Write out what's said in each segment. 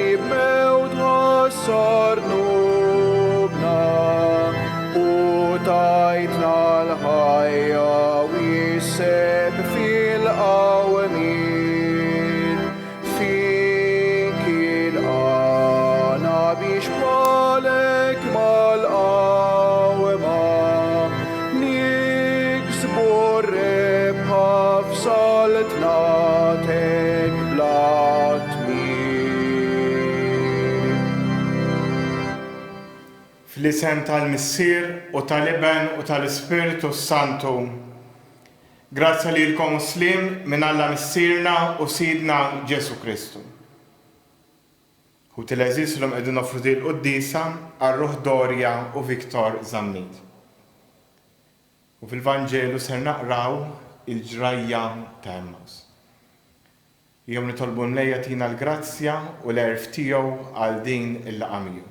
صليب موت غسر نوبنا وطايتنا الحياة ويسب في الأوامين فيك الآن بشمالك مالقاومة نكسبر ربها في صلتنا تقبلت مين Fl-isem tal-Missier u tal-Iben u tal-Ispiritu Santu. Grazzi lilkom muslim minn Alla Missierna u Sidna Ġesu Kristu. U til-eżis l-lum qegħdin offru di l-Quddiesa għal-Ruħ Dorja u Viktor Zammit. U fil-Vanġelu ser naqraw il-ġrajja ta' Emmaus. Jom nitolbu mlejja tina l-grazzja u l-erf tiegħu għal din il-laqamiju.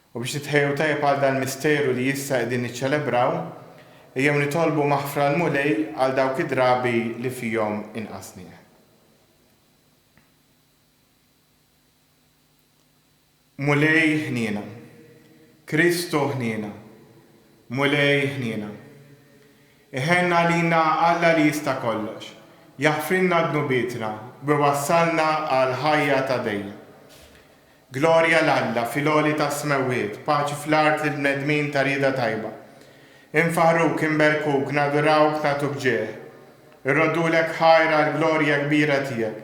U biex nitħejju tajjeb għal dan misteru li jissa qegħdin niċċelebraw, jom nitolbu maħfra l-mulej għal dawk id-drabi li fihom inqasni. Mulej ħniena, Kristu ħniena, mulej ħniena. Iħenna lina Alla li jista' kollox, jaħfrinna d-nubitna, biwassalna għal ħajja ta' dejjem. Glorja l-Alla fil-oli ta' smewiet, paċi fl-art il-bnedmin ta' rida tajba. Infaħruk, inberkuk, nadurawk nagħtuk ġieħ. Irrodulek ħajra l-glorja kbira tiegħek.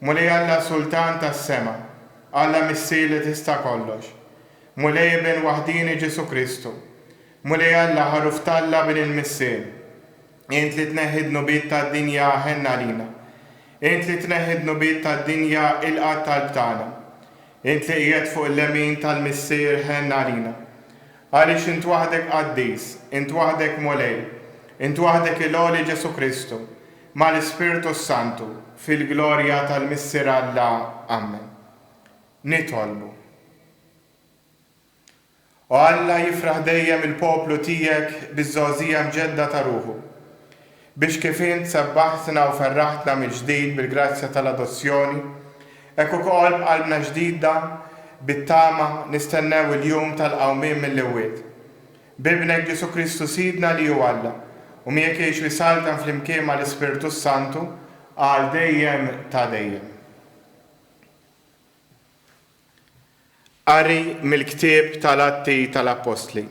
Mulej Alla Sultan tas-sema, Alla Missier li tista' kollox. Mulej ben waħdini Ġesu Kristu. Mulej Alla ħaruf talla bin il-Missier. Int li tneħħid nubiet tad-dinja ħenna lina. Int li tneħħid nubiet tad-dinja il-qatt tal-btana. Int li qiegħed fuq il-lemin tal-Missier ħenna lina. Għaliex int waħdek qaddis, int waħdek mulej, int waħdek il-għoli Ġesu Kristu, ma l-Ispiritu Santu, fil-glorja tal-Missier Alla. Amen. Nitolbu. U Alla jifraħ dejjem il-poplu tiegħek biż-żgħożija mġedda ta' ruħu, biex kif int sabbaħtna u ferraħtna mill-ġdid bil-grazzja tal-adozzjoni, hekk ukoll b'qalbna ġdida bit-tama nistennew il-jum tal-qawmien mill-imwiet. Bibnek Ġesu Kristu Sidna li hu Alla, u miegħek jgħix li saltan fl-imkien mal-Ispiritu Santu għal dejjem ta' dejjem. Qari mill-ktieb tal-Atti tal-Apostli.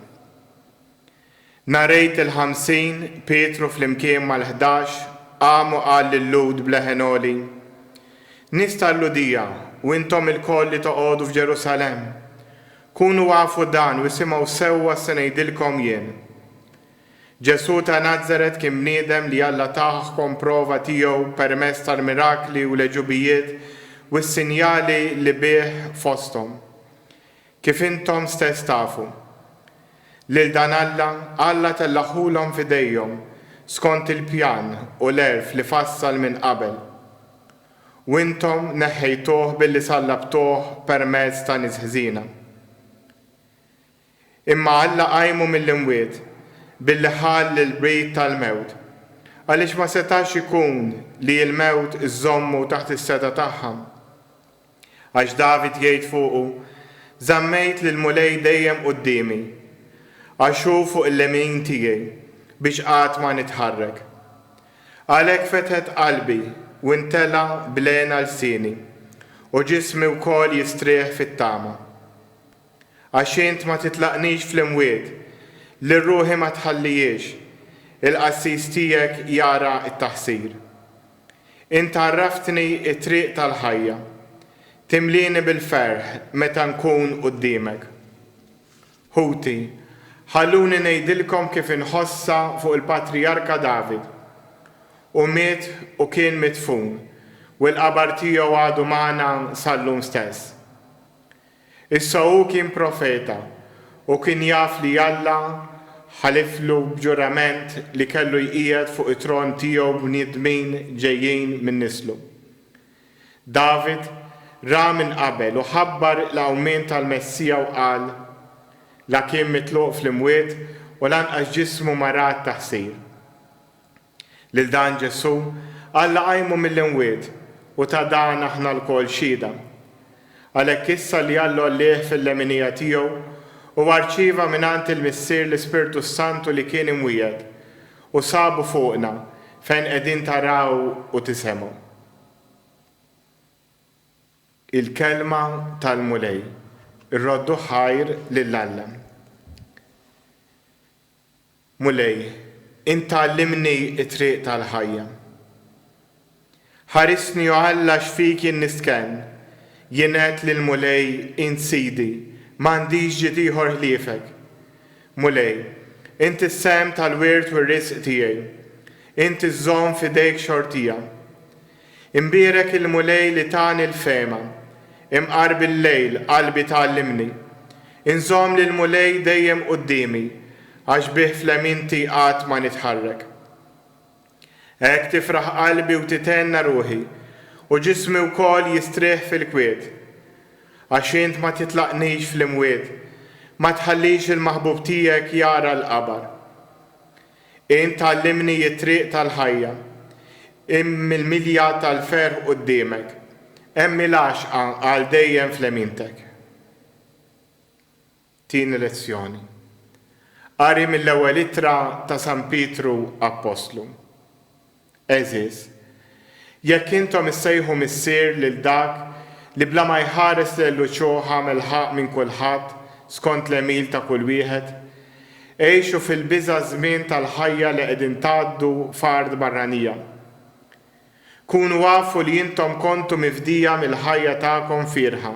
Narejt il-50 Petru fl-imkien mal-11 qamu qal lil-Lud bleħenoli: Nies tal-Ludija u intom il-koll li toqgħodu f'Ġerusalemm, kunu għafu dan u simgħu sewwa se ngħidilkom jien. Ġesu ta' Nażaret kien bniedem li Alla taħħom prova tiegħu permezz tal-mirakli u l-eġubijiet u s-sinjali li bih fosthom. Kif intom stess tafu. Lil dan Alla tellaħulhom f'idejhom skont il-pjan u l-erf li fassal minn qabel. U intom neħħejtuh billi sallabtuh permezz ta' nies ħżiena. Imma Alla qajmu mill-imwiet billi ħall il-brid tal-mewt, għaliex ma setax ikun li l-mewt iżommu taħt is-seta tagħha. Għax David jgħid fuqu: Żammejt lil mulej dejjem qudiemi, għaxu fuq il-lemin tiegħi biex qatt ma nitħarrek. Għalhekk fetħet qalbi u ntela blena l-sini u ġismi wkoll jistrieħ fit-tama. Għax int ma titlaqnix fl-imwiet, li ruħi ma tħallijiex, il-qassis tiegħek jara t-taħsir. Int għarraftni it-triq tal-ħajja, timlini bil-ferħ meta nkun qudiemek. Ħuti, ħalluni ngħidilkom kif inħossa fuq il-Patriarka David. U miet u kien mitfun, u l-qabar tiegħu għadu magħna sal-lum stess. Issa hu kien profeta u kien jaf li Alla ħaliflu b'ġurament li kellu jqiegħed fuq it-tron tiegħu bniedmin ġejjin minn nislu. David ra minn qabel u ħabbar l-awmien tal-Messija u qal: La kien mitluq fl-imwiet u lanqas ġismu marat taħsir. Lil dan Ġesu Alla qajmu mill-imwiet u ta' dan aħna l-kol xhieda Għalhekk issa li Allu għallih fil-leminija tiegħu u arċiva mingħand il-Missier l-Ispirtu Santu li kien imwiegħed u sabu fuqna fejn qegħdin taraw u tisemgħu. Il-kelma tal-mulej, irroddu ħajr lill-Alla. Mulej, inta għallimni it-triq tal-ħajja. Ħarisni u Alla x'fik jien nisken, jien għedt lill-mulej insidi, m'għandix ġid ieħor ħliefek. Mulej, inti s-sem tal-wirt u r-risq tiegħi, inti żżomm f'idejk xortija. Imbierek il-mulej li tani l-fema, imqarb il-lejl qalbi tgħallimni. Inżomm lill-mulej dejjem qudiemi, għax bih fl-eminti qatt ma nitħarrek. Hekk tifraħ qalbi u titenna ruħi, u ġismi wkoll jistrieħ fil-kwiet, għax int ma titlaqnix fl-imwiet, ma tħallix il-maħbub tiegħek jara l-qabar. Int tgħallimni t-triq tal-ħajja, il-milja tal-ferħ quddiemek, hemm il-għaxqa għal dejjem fl-emintek. Tieni lezzjoni. Qari mill-ewwel ittra ta' San Pietru Apostlu. Eżiż, jekk intom issejħu missier lil dak li bla ma jħares l-luċuħ għamel ħaq minn kulħadd skont l-emil ta' kull wieħed, għejxu fil-biża' żmien tal-ħajja li qegħdin tgħaddu fard barranija. Kunu għafu li intom kontu mifdija mill-ħajja tagħkom firħa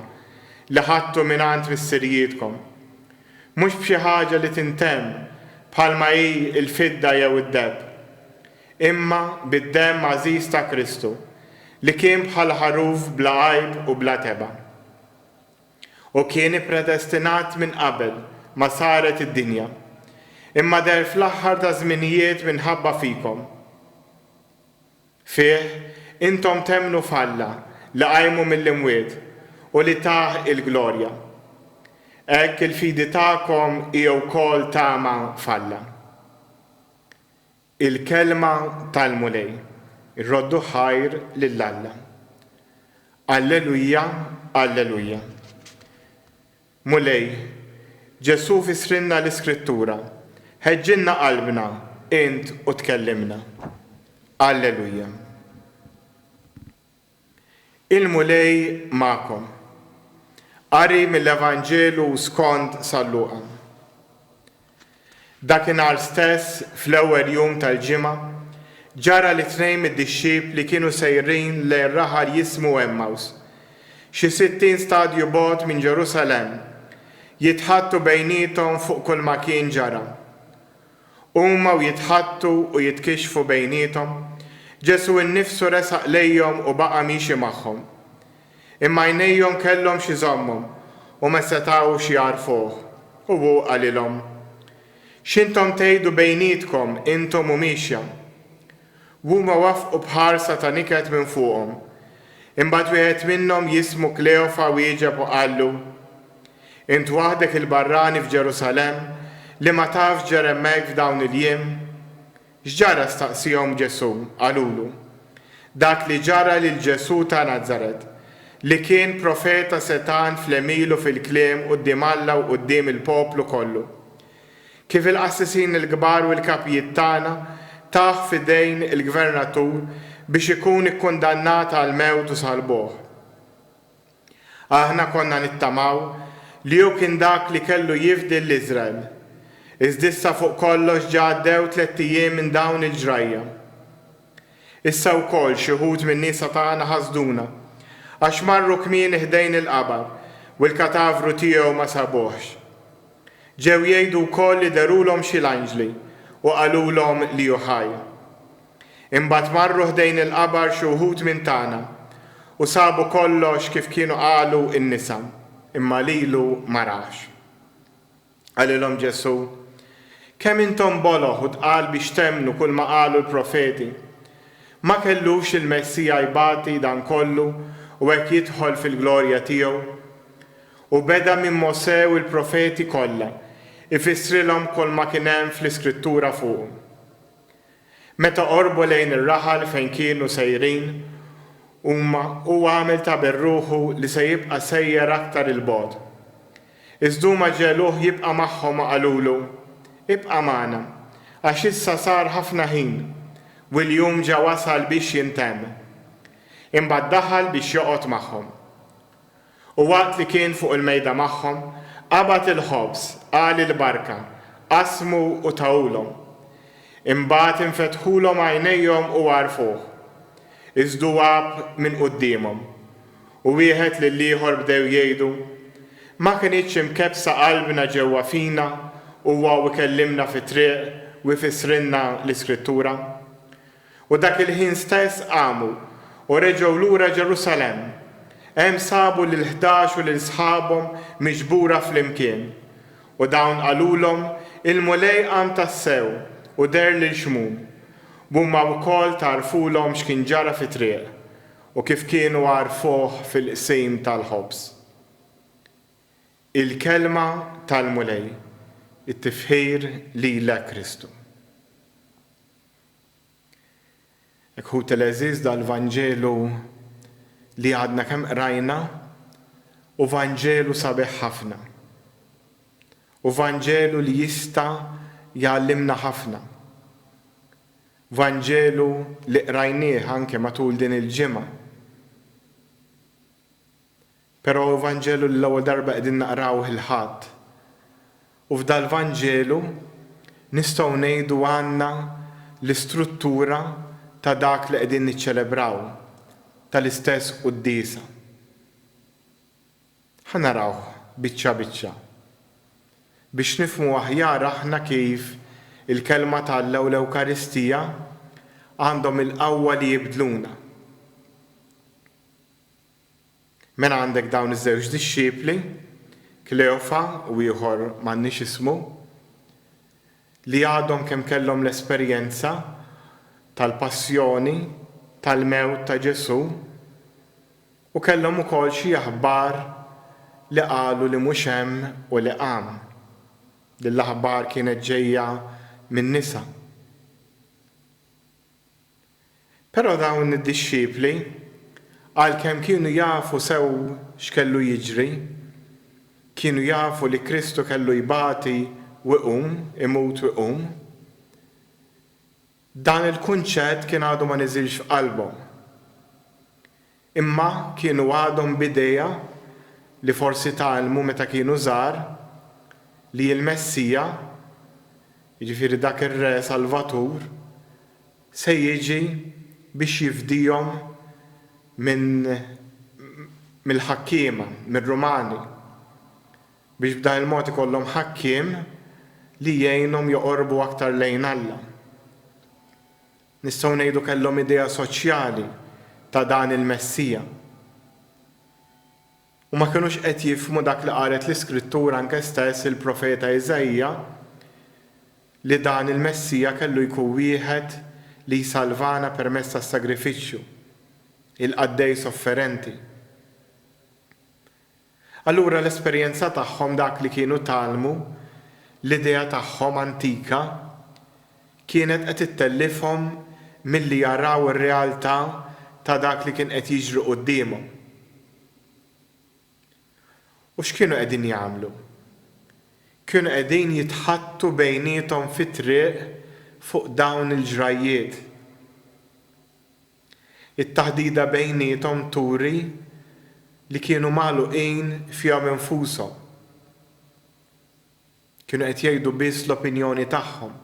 li ħadtu mingħand missirijietkom. Mhux b'xi ħaġa li tintemm bħalma hi l-fidda jew id-deb, imma bid-demm għażiż ta' Kristu li kien bħal ħaruf bla għajb u bla teba. U kien ippredestinat minn qabel ma saret id-dinja, imma der fl-aħħar ta' żminijiet minħabba fikom. Fih intom temnu falla li qajmu mill-imwiet u li taħ il-glorja. Hekk il-fidi tagħkom hija wkoll tama falla. Il-kelma tal-mulej, irroddu ħajr lill-Alla. Alleluja, alleluja. Mulej, Ġesu fisrinna l-Iskrittura, ħeġġinna qalbna, int u tkellimna. Alleluja. Il-mulej ma'kom. Qari mill-Evanġelu skont San Luqa. Dakinhar stess, fl-ewwel jum tal-ġimgħa, ġara li tnejn mid-dixxiep li kienu sejrin lejn raħal jismu Emmaus, xi 60 stadju bogħod minn Ġerusalemm, jitħattu bejniethom fuq kull ma kien ġara. Huma u jitħattu u jitkixfu bejniethom, Ġesu innifsu resaq lejhom u baqa' mixi magħhom. Imma għajnejhom kellhom xi żommhom u ma setgħux jarfuh. U hu qalilhom: x'intom tgħidu bejnietkom intom u mixja? Huma wafqu bħarsa ta' niket minn fuqhom. Imbagħad wieħed minnhom jismu Kleofa wieġeb u qallu: int waħdek il-barrani f'Ġerusalemm li ma tafx ġara hemmhekk f'dawn il-jiem? X'ġara staqsihom Ġesu, qalulu: dak li ġara lil Ġesu ta' Nażaret, li kien profeta setan fl-emilu fil-kliem quddiem Alla u quddiem il-poplu kollu. Kif il-qassisin il-kbar u l-kapijiet tagħna taħ f'idejn il-gvernatur biex ikun ikkundannat għal mewt u salbuh. Aħna konna nittamaw li hu kien dak li kellu jifdi l-Iżrael. Iżdissa fuq kollox ġaddew 3 ijiem minn dawn il-ġrajja. Issa wkoll xi wħud min-niesa tagħna ħasduna għax marru kmieni ħdejn il-qabar u l-katavru tiegħu ma sabuhx. Ġew jgħidu wkoll li darulhom xi l-anġli u qalulhom li hu ħaj. Imbagħad marru ħdejn il-qabar xi wħud minn tagħna u sabu kollox kif kienu qalu n-nisa, imma lilu ma rax. Qalilhom Ġesu: kemm intom boloħ u tqal biex temnu kull ma qalu l-profeti? Ma kellux il-Messija jbagħti dan kollu u hekk jidħol fil-glorja tiegħu? U beda minn Mosè u l-profeti kollha ifissrilhom kull ma kien hemm fl-Iskrittura fuqhom. Meta qorbu lejn ir-raħal fejn kienu sejrin huwa għamel ta' berruħu li se jibqa' sejjer aktar il-bod. Iżda huma ġeluh jibqa' magħhom ma qalulu, ibqa' magħna, għax issa sar ħafna ħin u l-jum ġa wasal biex jintemm. Imbagħad daħal biex joqgħod magħhom. U waqt li kien fuq il-mejda magħhom, qabad il-ħobż, qal il-barka, qasmu u tawulhom. Imbagħad infetħulhom għajnejhom u għarfuh. Iżdu għab minn qudiemhom. U wieħed lill-ieħor bdew jgħidu, ma kinitx imkebsa qalbna ġewwa fina u huwa kellimna fit-triq u ifissrilna l-Iskrittura. U dak il-ħin stess qamu u reġgħu lura Ġerusalemm. Hemm sabu lil-11 u lil sħabhom miġbura flimkien. U dawn qalulhom il-mulej qam tas-sew u der lil xmum. Bumma wkoll tarfulhom x'kien ġara fit-triq u kif kienu għarfuh fil-qsim tal-ħobż. Il-kelma tal-mulej, it-tifħir lilek Kristu. Ekku tal-eżiż dal-Vanġelu li għadna kemm qrajna u Vanġelu sabiħ ħafna. U Vanġelu li jista' jgħallimna ħafna. Vanġelu li qrajnieh anke matul din il-ġimgħa. Però Vanġelu l-ewwel darba qegħdin naqrawh il-Ħadd. U f'dal-Vanġelu nistgħu ngħidu għandna l-istruttura ta' dak li qegħdin niċċelebraw tal-istess Quddiesa. Ħanarawh biċċa biċċa biex nifhmu aħjar aħna kif il-kelma tal-Ewkaristija għandhom il-qawwa li jibdluna. Mela għandek dawn iż-żewġ dixxiepli, Kleofa u ieħor m'għandniex ismu, li għadhom kemm kellhom l-esperjenza tal-passjoni, tal-mewt ta' Ġesu u kellhom ukoll xi aħbar li qalu li mhux hemm u li qam. Din l-aħbar kienet ġejja minn nisa. Però dawn id-dixxiepli għalkemm kienu jafu sew x'kellu jiġri, kienu jafu li Kristu kellu jbati u jqum, imut u jqum, dan il-kunċett kien għadu ma niżilx f'qalbhom. Imma kienu għadhom b'idea li forsi tgħallmu meta kienu żgħar li l-Messija, jiġifieri dak ir-Re Salvatur, se jiġi biex jifdihom mill-ħakkiema, mir-Rumani, biex b'dan il-mod ikollhom ħakkiem li jgħinhom joqorbu aktar lejn Alla. Nistgħu ngħidu kellhom idea soċjali ta' dan il-Messija. U ma kinux qed jifhmu dak li qalet l-Iskrittura anke stess il-Profeta Iżajja li dan il-Messija kellu jkun wieħed li jsalvana permezz tas-sagrifiċċju, il-qaddej sofferenti. Allura l-esperjenza tagħhom dak li kienu tgħallmu, l-idea tagħhom antika kienet qed ittellifhom milli jaraw ir-realtà ta' dak li kien qed jiġri qudiemhom. U x'kienu qegħdin jagħmlu? Kienu qegħdin jitħattu bejniethom fit-triq fuq dawn il-ġrajiet. It-taħdida bejniethom turi li kienu magħluqin fihom infushom. Kienu qed jgħidu biss l-opinjoni tagħhom.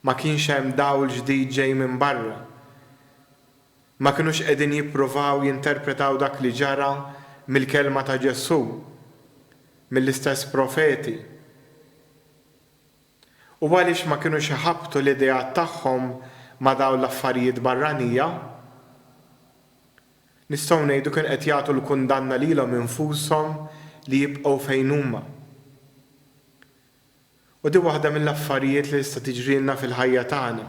Ma kienx hemm dawl ġdid ġej minn barra. Ma kinux qegħdin jippruvaw jinterpretaw dak li ġara mill-kelma ta' Ġesu, mill-istess profeti. U għaliex ma kinux iħabbtu l-idejat tagħhom ma' dawn l-affarijiet barranija, nistgħu ngħidu kien qed jagħtu l-kundanna lilhom infushom li jibqgħu fejn huma. U di waħda mill-affarijiet li tista' tiġrilna fil-ħajja tagħna.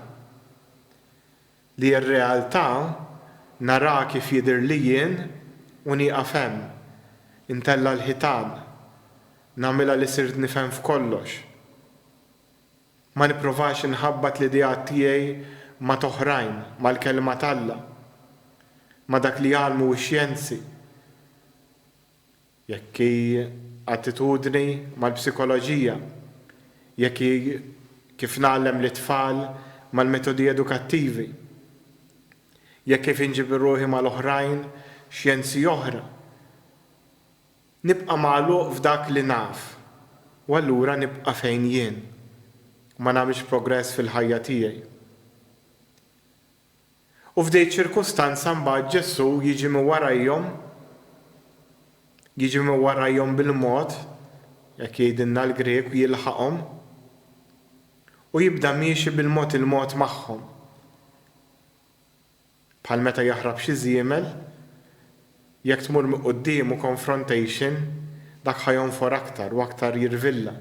Li r-realtà nara kif jidher li jien u nieqaf hemm, intella l-ħitan, nagħmilha li sirt nifhem f'kollox. Ma nippruvax inħabbat l-idejat tiegħi ma' toħrajn, mal-kelma t'Alla. ma' dak li jgħalmu x-xjenzi. Jekk hi attitudni mal-psikoloġija, jekk hi kif nagħllem l-tfal mal-metodi edukattivi, jekk kif inġib ruħi mal-oħrajn xjenzi oħra. Nibqa' magħluq f'dak li naf, u allura nibqa' fejn jien, ma nagħmilx progress fil-ħajja tiegħi. U f'dejt ċirkustanza mbagħad Ġesu jiġi minn warajhom bil-mod, jekk jgħidilna l-Grek u jilħaqhom, u jibda miexi bil-mod il-mod magħhom. Bħal meta jaħrab xi żiemel, jekk tmur minn quddiem u confrontation, dak ħajonfor aktar u aktar jirvilla.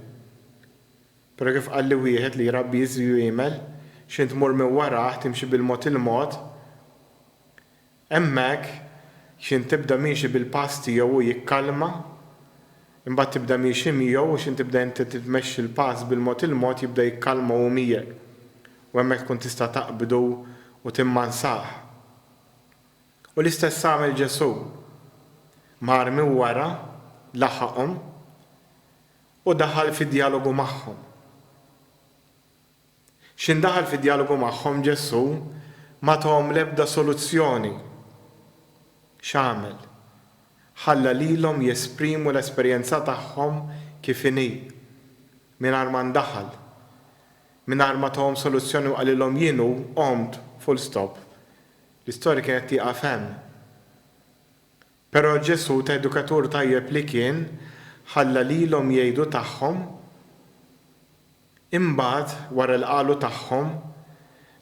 Però kif qal li wieħed li jrabbi żiemel, xi tmur minn warah timxi bil-mod il-mod, hemmhekk xin tibda miexi bil-pass tiegħu u jikkalma, imbagħad tibda miexi miegħu u xin tibda inti tmexxi l-pass bil-mod il-mod jibda jikkalma u miegħek. U hemmhekk tkun tista' taqbdu u timmansah. U l-istess għamel Ġesu. Mar minn wara, laħaqhom u daħal fid-dialogu magħhom. X'indaħal fid-dialogu magħhom Ġesu ma tuhom l-ebda soluzzjoni. X'għamel? Ħalla lilhom jesprimu l-esperjenza tagħhom kif inhi, mingħajr ma ndaħal, mingħajr ma tuhom soluzzjoni u qalilhom jienu qomt full stop. L-istorja kienet tieqaf hemm. Però Ġesu ta' edukatur tajjeb li kien ħalla lilhom jgħidu tagħhom, imbagħad wara l-qalu tagħhom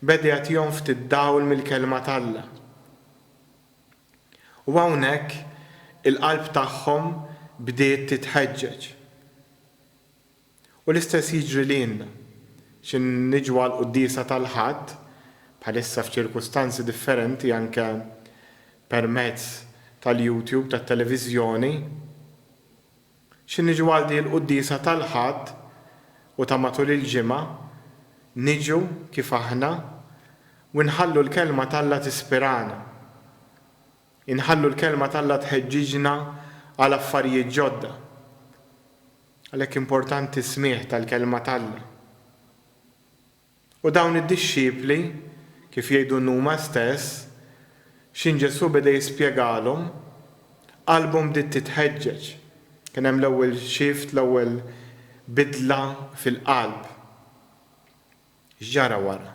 beda jagħtihom ftit dawl mill-kelma t'Alla. U hawnhekk il-qalb tagħhom bdiet titħeġġeġ. U l-istess jiġri lilna xi niġu għal Quddiesa tal-Ħadd bħalissa f'ċirkustanzi differenti anke permezz tal-YouTube, tat-televiżjoni, xi niġu għal din il-Quddiesa tal-Ħadd u ta' matul il-ġimgħa niġu kif aħna u nħallu l-kelma t'Alla tispirana. Inħallu l-kelma t'Alla tħeġġiġna għal affarijiet ġodda. Għalhekk importanti smigħ tal-kelma t'Alla. U dawn id-dixxipli kif jgħidu huma stess, x'in Ġesu beda jispjegalhom, qalbhom bdiet titħeġġeġ. Kien hemm l-ewwel shift, l-ewwel bidla fil-qalb. X'ġara wara?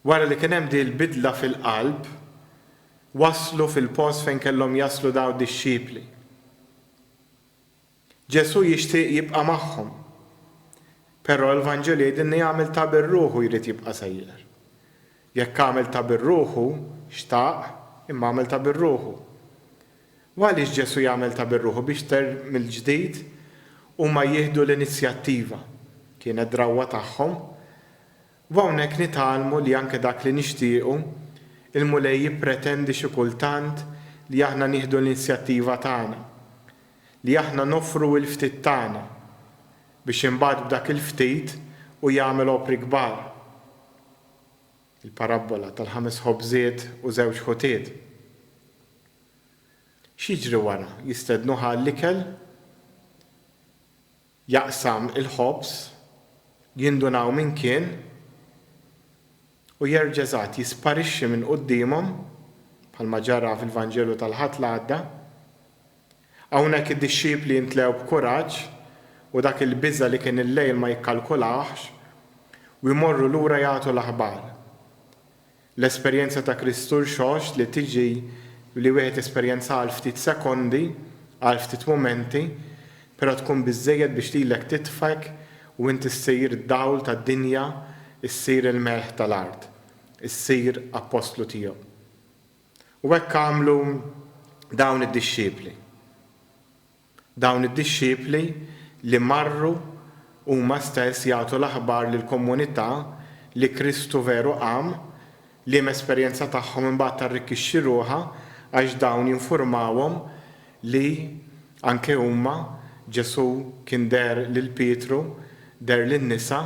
Wara li kien hemm din il-bidla fil-qalb, waslu fil-post fejn kellhom jaslu daw dixxipli. Ġesu jixtieq jibqa' magħhom, però l-Vanġel jgħidilna jagħmel ta' bir-ruħu jrid jibqa' sejjer. Jekk għamel ta' bir-ruħu, xtaq imma għamel ta' bir-ruħu. U għaliex Ġesu jagħmel ta' bir-ruħu biex mill-ġdid huma jieħdu l-inizjattiva. Kienet drawwa tagħhom. U hawnhekk nitgħallmu li anke dak li nixtiequ il-mulej jippretendi xi kultant li aħna nieħdu l-inizjattiva tagħna, li aħna noffru l-ftit tagħna biex imbagħad b'dak il-ftit u jagħmel opri kbar. Il-parabola tal-5 ħobżiet u 2 ħutiet. X'jiġri wara? Jistednu ħall-ikel, jaqsam il-ħobż, jindunaw min kien, u jerġa' jisparixxi minn qudiemhom bħalma ġara fil-Vanġelu tal-Ħadd l-għadda. Hawnhekk id-dixxipli jintlew b'kuraġġ u dak il-biża li kien il-lejl ma jikkalkulahx u jmorru lura jagħtu l-aħbar. L-esperjenza ta' Kristu xox li tiġi li wieħed esperjenza għal ftit sekondi, għal ftit momenti, però tkun biżżejjed biex lilek titfek u inti ssir id-dawl tad-dinja, issir il-melħ tal-art, issir apostlu tiegħu. U hekk għamlu dawn id-dixxipli. Dawn id-dixxipli li marru huma stess jagħtu l-aħbar lill-komunità li Kristu veru qam, li hemm esperjenza tagħhom imbagħad tarrikkixxi ruħha għax dawn jinfurmawhom li anke huma Ġesu kien der lil Pietru, der lin-nisa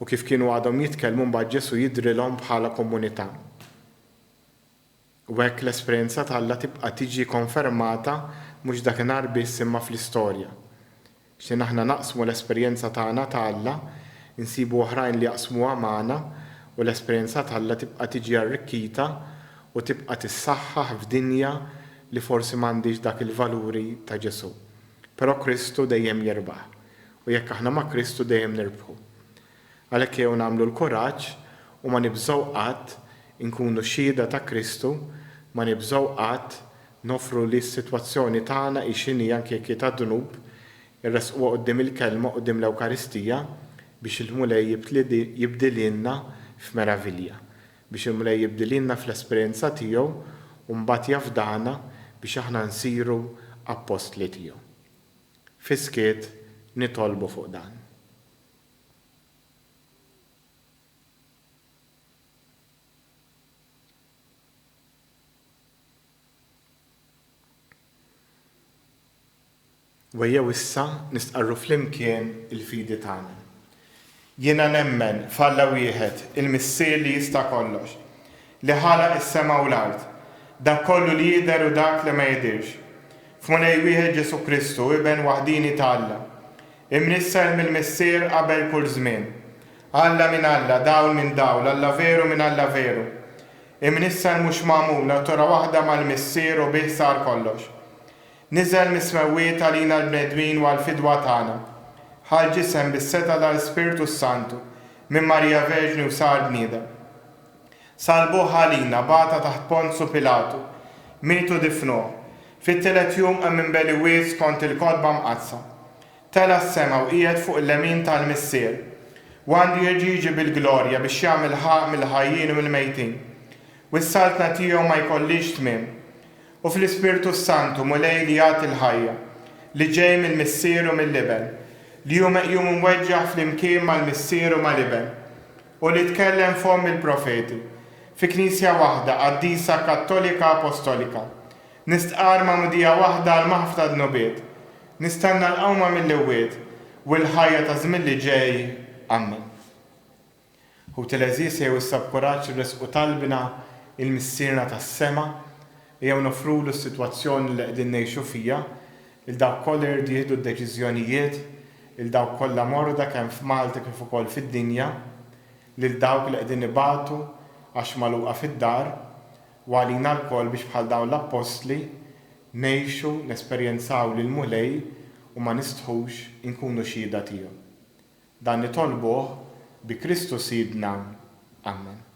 u kif kienu għadhom jitkellmu mbagħad Ġesu jidrilhom bħala komunità. U hekk l-esperjenza tal-Alla tibqa' tiġi konfermata mhux dakinhar biss imma fl-istorja. X'in aħna naqsmu l-esperjenza tagħna tal-Alla, insibu oħrajn li jaqsmuha magħna u l-esperjenza tal-Alla tibqa' tiġi arricchita u tibqa' tissaħħaħ f'dinja li forsi m'għandix dak il-valuri ta' Ġesu. Però Kristu dejjem jirbaħ u jekk aħna ma' Kristu dejjem nirbħu. Għalhekk jew nagħmlu l-kuraġġ u ma nibżgħu qatt inkunu xhieda ta' Kristu, ma nibżgħu qatt nofru li s-sitwazzjoni tagħna hi x'inhi anke jekk ta' dunub irresquha quddiem il-kelma quddiem l-Ewkaristija biex il-mulej jibdililna f'meravilja, biex il-mulej jibdililna fl-esperjenza tiegħu u mbagħad jafdana biex aħna nsiru apostli tiegħu. Fiskiet nitolbu fuq dan. Wejjew issa nistqarru flimkien il-fidi tagħna. Jiena nemmen f'Alla wieħed il-Missier li jista' kollox, li ħalaq is-sema u l-ard, dak kollu li jidher u dak li ma jidhirx. F'Mulej wieħed Ġesu Kristu, Ibn waħdini ta' Alla, imnisser mill-Missier qabel kull żmien. Alla minn Alla, dawl minn dawl, Alla veru minn Alla veru. Imnisser mhux magħmul, awtora waħda mal-Missier u bih sar kollox. Niżel mis-smewwiet għalina l-bnedmin u għal-fidwa tagħna. Ħal ġisem bis-seta tal-Spiritu Santu minn Marija Verġni u sar bniedem. Salbuh għalina bata taħt Ponzu Pilatu, mitu difnuh. Fit-tielet jum hemm minbeli wies kont il-kotba mqazza. Tela s-sema u qiegħed fuq il-lemin tal-Missier. U għandu jerġa' bil-glorja biex jagħmel ħaq mill-ħajjin u mill-mejtin. U s-saltna tiegħu ma jkollix tmiem. U fl-Ispiritu Santu mulej li jagħti l-ħajja, li ġej mill-Missier u mill-Iben, li hu meqjum mweġġaħ flimkien mal-Missier u mal-Iben, u li tkellem fom il-profeti, fi Knisja waħda Quddiesa Kattolika Apostolika, nistqar ma' mudija waħda l-maħfta d-nobiet, nistenna l-qawma mill-ewiet u l-ħajja ta' żmien li ġej. Amen. U teleżis jew issab kuraġġ irresqu talbina il-missierna tas-sema, jew nofrulu s-sitwazzjoni li qegħdin ngħixu fija, il-dawk kollha jridu jieħdu d-deċiżjonijiet, il-dawk kollha morda kemm f'Malta kif ukoll fid-dinja, lil dawk li qegħdin ibatu għax magħluqa fid-dar, u għalina lkoll biex bħal dawn l-apostli ngħixu nesperjenzaw lil mulej u ma nistħux inkunu xhieda tiegħu. Dan nitolbuh bi Kristu Sidna. Amen.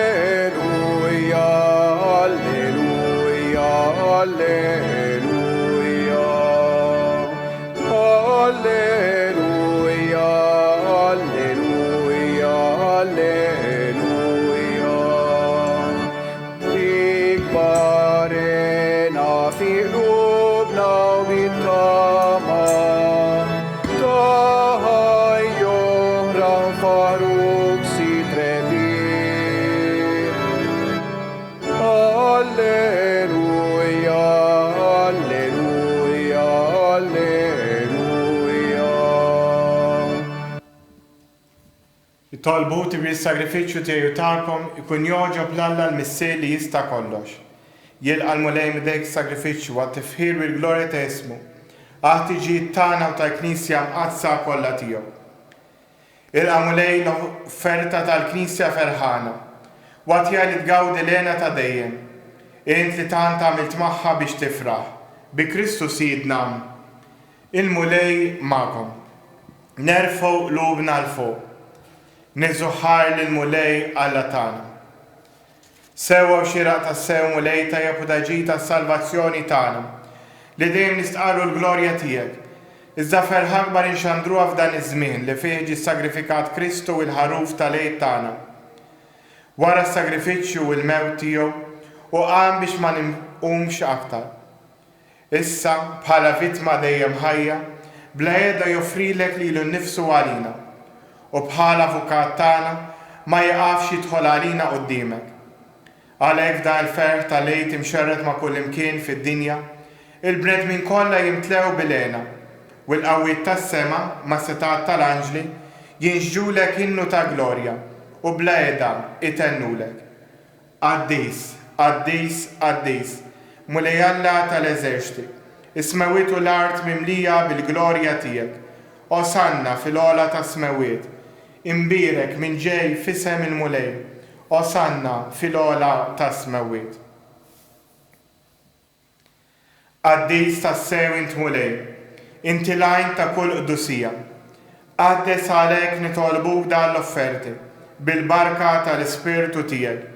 Alleluia, alleluia, alleluia. Alleluia, alleluia, alleluia. Ikbarena fi qlubna u bit-tama, taħajjohran faruk si-3. Alleluia, alleluia, alleluia. It-talbut bil-sagrifiċċju tiegħu tagħkom ikun joġob l-Alla l-Missier li jista' kollox. Jilqa' l-mulej midejk sagrifiċċju għat-tifħir u l-glorja ta' ismu. Għat-tiġijiet tagħna u tal-Knisja mqazza kollha tiegħu. Ilqa' mulej l-offerta tal-Knisja ferħana. Għatja li tgawdi lena ta' dejjem. Int li tant għamilt magħha biex tifraħ. Bi Kristu Sidna. Il-mulej magħkom. Nerfgħu qlubna l fuq. Niżuħħar lill-mulej Alla tagħna. Sewwa xieraq tas-sew mulej tajjeb u daġi tas-salvazzjoni tagħna. Li dejjem nistqarru l-glorja tiegħek. Iżda ferħ akbar inxandruha f'dan iż-żmien li fih ġie sagrifikat Kristu u l-ħaruf tal-Għid tagħna. Wara s-sagrifiċċju u l-mewt tiegħu u qam biex ma nimqumx aktar. Issa bħala vittma dejjem ħajja, bla qiegħda joffrilek lilu nnifsu għalina u bħala avukat tagħna ma jaqafx jidħol għalina quddiemek. Għalhekk dan il-ferħ tal-Għid imxerred ma' kull imkien fid-dinja, il-bnedmin kollha jimtlew bil-għena u l-qawwiet tas-sema ma' setat tal-anġli jinxġulek innu ta' glorja u bla qiegħda itennulek. Quddies, Quddies, Quddies, mulej Alla tal-eżerċiti, is-smawiet u l-art mimlija bil-glorja tiegħek. Osanna fil-għola tas-smawiet, imbierek minn ġej f'isem il-mulej. Osanna fil-għola tas-smawiet. Quddies tas-sew int mulej, inti l-għajn ta' kull qdusija. Qaddes għalhekk nitolbuk dan l-offerti bil-barka tal-Ispirtu tiegħek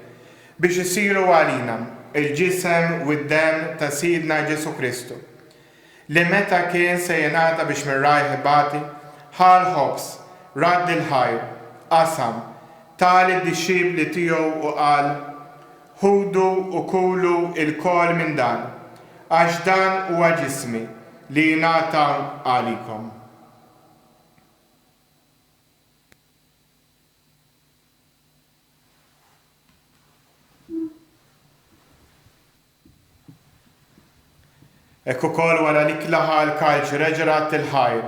biex isiru għalina il-ġisem u d-dem ta' Sidna Ġesu Kristu li meta kien se jingħata biex mir-rajħ ibati ħal ħobs, radd il-ħajr, qasam, tal id-dixxibli tiegħu u qal ħudu u kulu il-kol minn dan għax dan huwa ġismi li jingħata għalikom. Ekku kol wara li klaħa l-kalċ reġrat il-ħajr,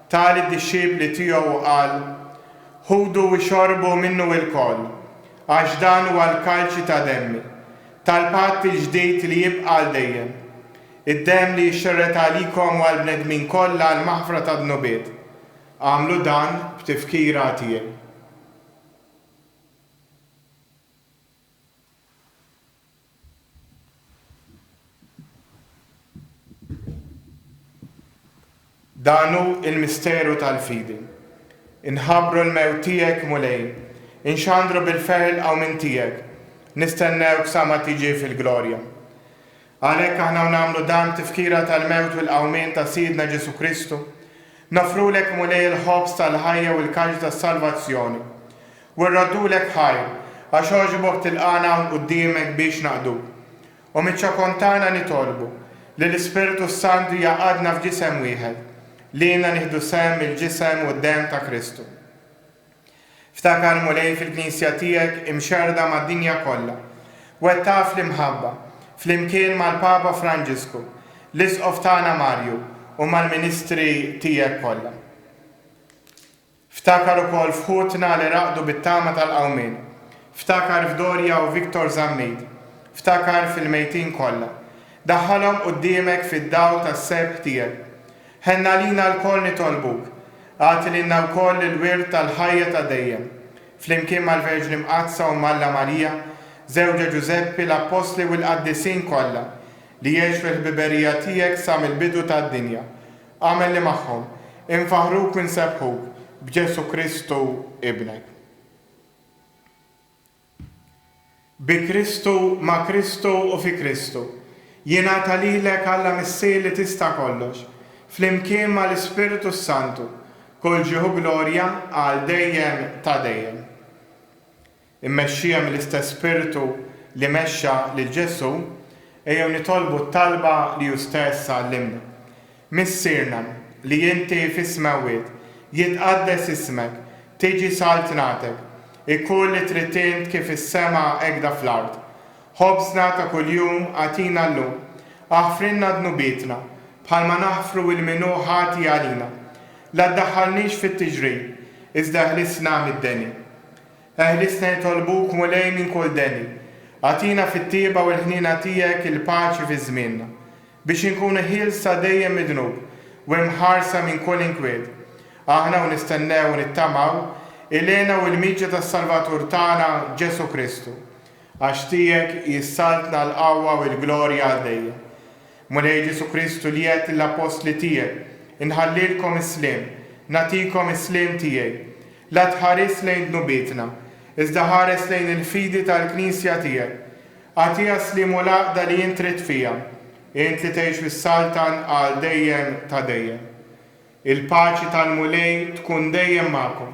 tal id-dixxibli tiegħu qal ħudu u xorbu minnu il-kol, għax dan huwa l-kalċi ta' demmi, tal-patt il-ġdid li jibqa' l dejjem. Id-dem li jxerret għalikom u għal-bnedmin kollha l-maħfra ta' dnubiet. Għamlu dan b'tifkira tiegħi. Danu il-misteru tal-fidi. Inħabru l-mewt tiegħek mulej, inxandru bil-ferħ l-qawmin tiegħek, nistennewk sa ma tiġi fil-glorja. Għalhekk aħna nagħmlu dan tifkira tal-mewt u l-qawmin ta' Sidna Ġesu Kristu, nafrulek mulej il-ħobs tal-ħajja u l-kaġ tas-salvazzjoni. U rraddulek ħajr, għax oġbok tilqana qudiemek biex naqduk. U miċ-ċakontana nitolbu li l-Ispirtu Santu jaqadna f'ġisem wieħed, li jina nieħdu sem il-ġisem u d-dem ta' Kristu. Ftakar mulej fil-Knisja tiegħek imxerda mad-dinja kollha, wettaq fl-imħabba, fl-imkien mal-Papa Franġisku, l-Isqof tagħna Marju u mal-Ministri tiegħek kollha. Ftakar ukoll f'ħutna li raqdu bit-tama tal-qawmien, ftakar f'Dorja u Viktor Zammid, ftakar fil-mejtin kollha, daħħalhom quddiemek fid-dawl tas-seb tiegħek. Ħenna lina l-koll nitolbuk, għati lina l-koll il-wirt tal-ħajja ta' dejjem, flimkien mal-Verġni Mqazza u Malla Marija, żewġa Ġuseppi l-Apostli u l-Qaddisin kollha li jgħix fil-ħbiberija tiegħek sa mill-bidu tad-dinja. Għamel li magħhom, infaħruk u nsebħuk b'Ġesu Kristu ibnek. Bi Kristu, ma' Kristu u fi Kristu, jingħata lilek Alla missier li tista' kollox, flimkien ma l-Ispiritu Santu, kull ġieħu glorja għal dejjem ta' dejjem. Immexxija mill-istess Spiritu li mexxa lil Ġesu, ejjew nitolbu t-talba li hu stess għallimna. Missierna li inti fis-smawiet, jitqaddes ismek, tiġi saltnatek, ikun li trid int kif is-sema hekk fl-ard. Ħobsna ta' kuljum għatina llum, aħfrinna dnubietna, bħalma naħfru il-minu ħati għalina. La ddaħħalniex fit-tiġrid, iżda ħlisna mid-deni. Ħlisna jitolbuk mulej minn kull deni. Għatina fit-tieba u l-ħnina tiegħek il-paċi fi żmienna, biex inkunu ħielsa dejjem midnub u mħarsa minn kull inkwiet. Aħna u nistennew u nittamaw ilena u l-miġġa tas-Salvatur tagħna Ġesu Kristu, għax tiegħek jissaltna l-qawwa u l-glorja għal dejjem. Mulej Ġesu Kristu li qed l-apostli tiegħek, inħallilkom is-slim, nagħtikom is-slim tiegħi. La tħares lejn dnubietna, iżda ħares lejn il-fidi tal-Knisja tiegħek. Għatiha slim u l-għaqda li jien trid fiha, int li tgħix fis-saltan għal dejjem ta' dejjem. Il-paċi tal-mulej tkun dejjem magħkom.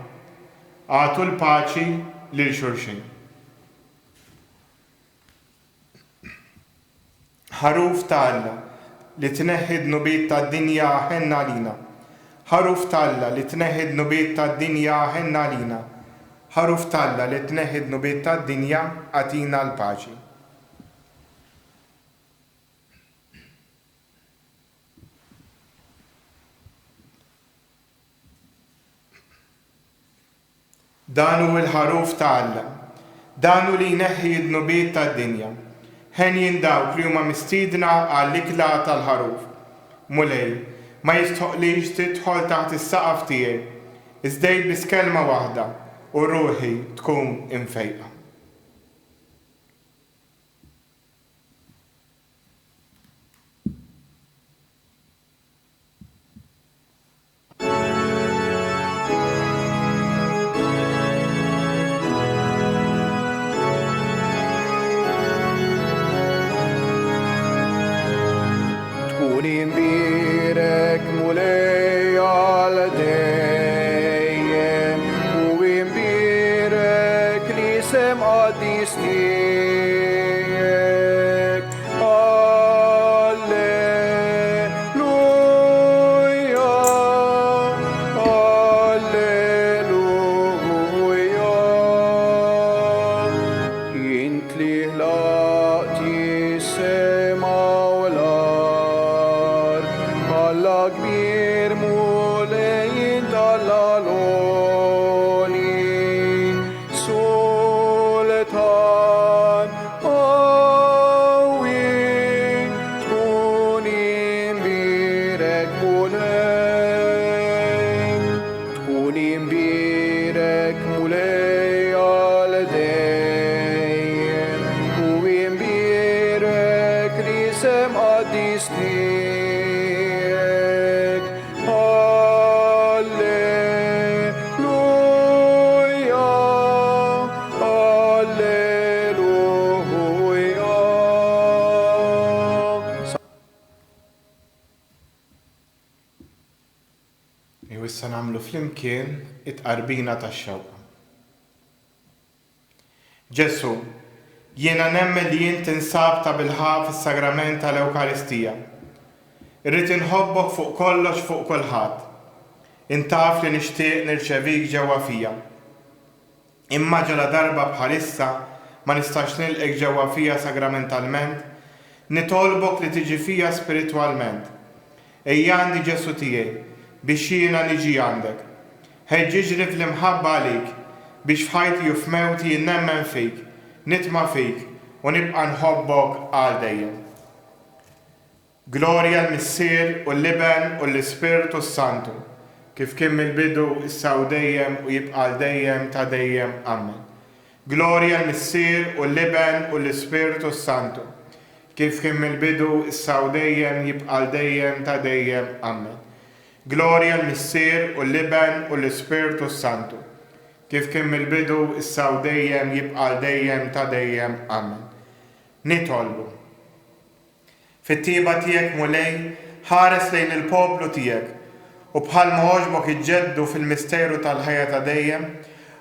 Għatu l-paċi lil xulxin. Ħaruf ta' Alla li tneħħi dnubiet tad-dinja ħenna lina. Ħaruf ta' Alla li tneħħi dnubiet tad-dinja ħenna lina. Ħaruf ta' Alla li tneħħi dnubiet tad-dinja għatina l-paċi. Dan hu l-ħaruf ta' Alla, dan hu li jneħħi d-nubiet tad-dinja. Ħenjin dawk li huma mistiedna għall-ikla tal-ħaruf. Mulej, ma jistħoqlix tidħol taħt is-saqaf tiegħi, iżdejt biss kelma waħda u ruħi tkun imfejqa. Imbirek mulej għal dejjem u imbirek li sem qaddis tiegħek. Alleluja, alleluja. Int li ħlaqti s-sema u l-ard, Alla kbir mulej dal-għaloni, Sultan qawwi, tkun imbirek mulej, tkun imbirek mulej għal dejjem u imbirek li sem qaddis tiegħek. Alleluja, alleluja. Issa nagħmlu flimkien it-qarbina tax-xewqa. Ġesu, jiena nemmen li jien tinsab ta' bilħaq fis-sagrament tal-Ewkaristija. Irrid inħobbok fuq kollox fuq kulħadd. Intaf li nixtieq nirċevik ġewwa fija. Imma ġala darba bħalissa ma nistax nilqek ġewwa fija sagramentalment, nitolbok li tiġi fija spiritwalment. Ejjani Ġesu tiegħi biex jiena niġi għandek. Ħeġġiġri fl-imħabba għalik biex f'ħajti u f'mewti jinnemmen fik, nitma fik u nibqa' nħobbok għal dejjem. Glorja l-Missier u l-Liben u l-Ispirtu Santu, kif kien mill-bidu issa u dejjem u jibqa' dejjem ta' dejjem. Amen. Glorja l-Missier u l-Liben u l-Ispirtu Santu, kif kien mill-bidu issa u dejjem jibqa' dejjem ta' dejjem. Amen. Glorja l-Missier u l-Liben u l-Ispirtu Santu, kif kien mill-bidu issa u dejjem jibqa' dejjem ta' dejjem. Amen. Nitolbu. Fit-tieba tiegħek mulej ħares lejn il-poplu tiegħek u bħal ma għoġbok iġġeddu fil-misteru tal-ħajja ta' dejjem,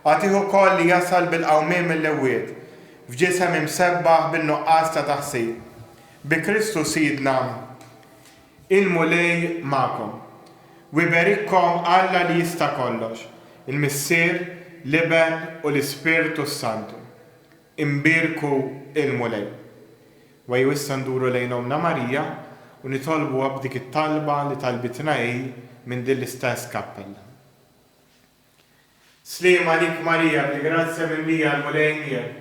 għatiħu koll li jasal bil-qawmiem mill-ewwiet f'ġisem imsebbaħ bin-nuqqas ta' taħsib. Bi Kristu Sidna, il-mulej magħkom. U jberikkom Alla li jista' kollox, il-Missier, Liben u l-Ispirtu Santu. Imbirku il-mulej. Waj issa nduru lejn Omna Marija u nitolbu dik it-talba li talbitna minn din l-istess kappella. Sliem għalik Marija, bil-grazzja minn lija l-mulej miegħek.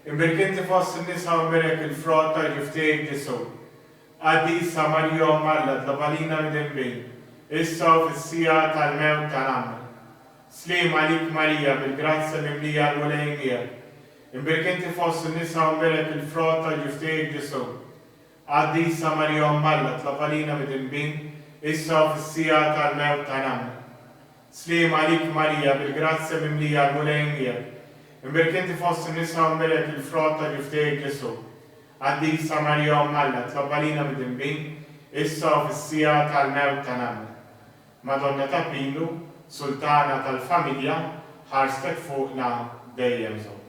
Imbirk inti fost in-nisa u mbirek il-frott tal-ġiftejk Ġesu. Quddiesa Marjom Alla tlabalina mid-dinbin, issa u fis-sija tal-mewt tal-Amen. Sliem għalik Marija, bil-grazzja minn lija l-mulej miegħek. Imbirk inti fost in-nisa u mbirek il-frott tal-ġiftejk Ġesu. Quddiesa Marjom Alla tlabalina mid-dinbin, issa u fis-sija tal-mewt tal-Amen. Sliem għalik Marija, bil-grazzja minn lija l-mulej miegħek. Imbirk inti fost in-nisa u mbirek il-frott tal-ġiftejk Ġesu. Quddiesa Marjom Alla tlabalina mid-dinbin, issa u fis-sija tal-mewt tal-Amen. Madonna ta' Pilu, Sultana tal-Familja, ħarstek fuqna dejjem żomm.